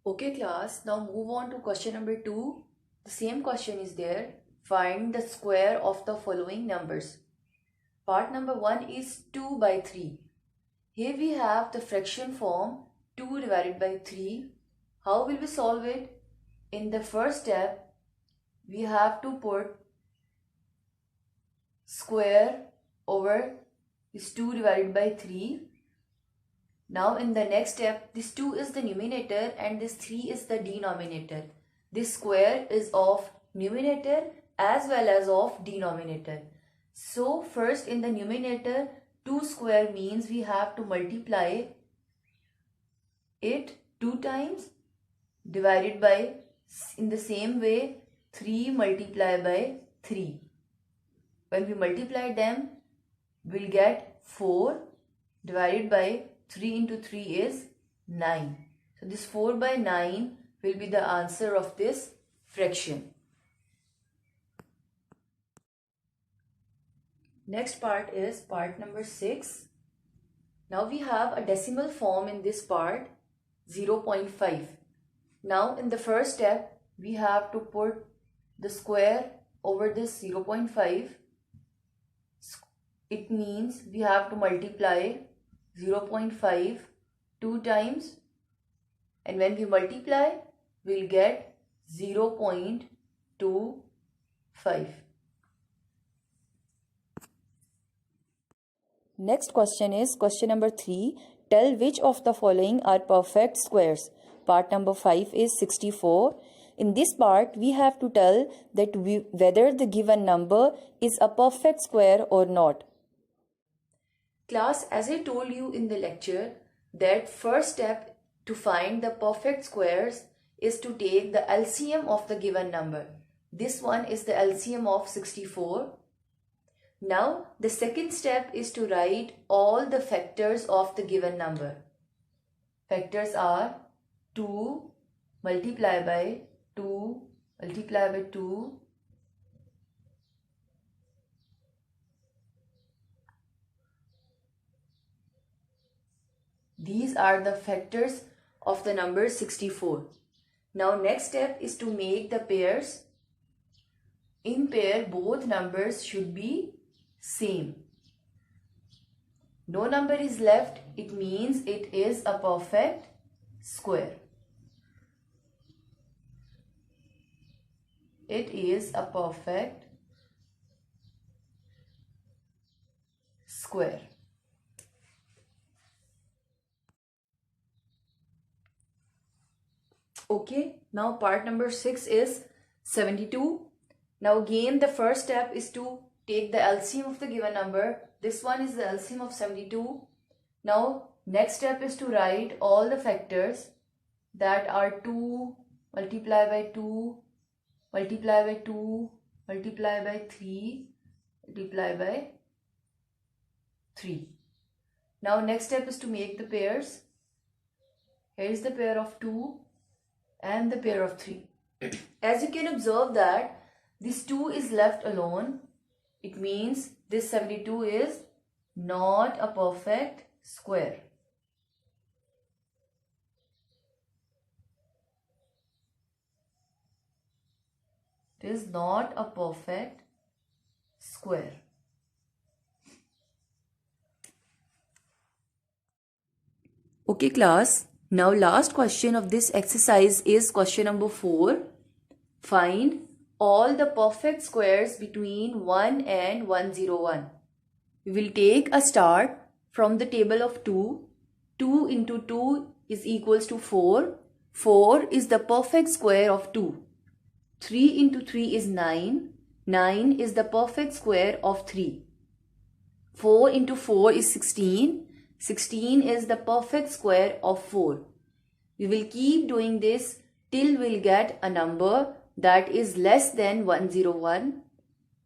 Okay class, now move on to question number 2. The same question is there. Find the square of the following numbers. Part number 1 is 2 by 3. Here we have the fraction form 2 divided by 3. How will we solve it? In the first step, we have to put square over this 2 divided by 3. Now in the next step, this 2 is the numerator and this 3 is the denominator. This square is of numerator as well as of denominator. So first in the numerator, 2 square means we have to multiply it 2 times divided by, in the same way, 3 multiplied by 3. When we multiply them, we'll get 4 divided by 3 into 3 is 9. So this 4 by 9 will be the answer of this fraction. Next part is part number 6. Now we have a decimal form in this part, 0.5. Now in the first step, we have to put the square over this 0.5. It means we have to multiply 0.5 2 times, and when we multiply, we'll get 0.25. Next question is question number 3. Tell which of the following are perfect squares. Part number 5 is 64. In this part, we have to tell that whether the given number is a perfect square or not. Class, as I told you in the lecture, that first step to find the perfect squares is to take the LCM of the given number. This one is the LCM of 64. Now, the second step is to write all the factors of the given number. Factors are 2 multiplied by 2 multiplied by 2 These are the factors of the number 64. Now next step is to make the pairs. In pair, both numbers should be same. No number is left, it means it is a perfect square. It is a perfect square. Okay, now part number 6 is 72. Now again, the first step is to take the LCM of the given number. This one is the LCM of 72. Now next step is to write all the factors that are 2 multiplied by 2 multiplied by 2 multiplied by 3 multiplied by 3. Now next step is to make the pairs. Here is the pair of 2 and the pair of 3. As you can observe that this 2 is left alone, it means this 72 is not a perfect square. It is not a perfect square. Okay class, now last question of this exercise is question number 4. Find all the perfect squares between 1 and 101. We will take a start from the table of 2. 2 into 2 is equals to 4. 4 is the perfect square of 2. 3 into 3 is 9. 9 is the perfect square of 3. 4 into 4 is 16. 16 is the perfect square of 4. We will keep doing this till we'll get a number that is less than 101.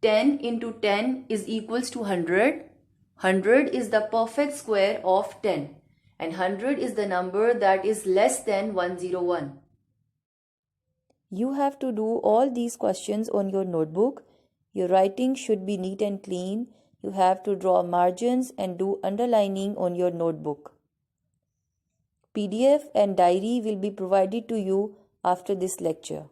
10 into 10 is equals to 100. 100 is the perfect square of 10. And 100 is the number that is less than 101. You have to do all these questions on your notebook. Your writing should be neat and clean. You have to draw margins and do underlining on your notebook. PDF and diary will be provided to you after this lecture.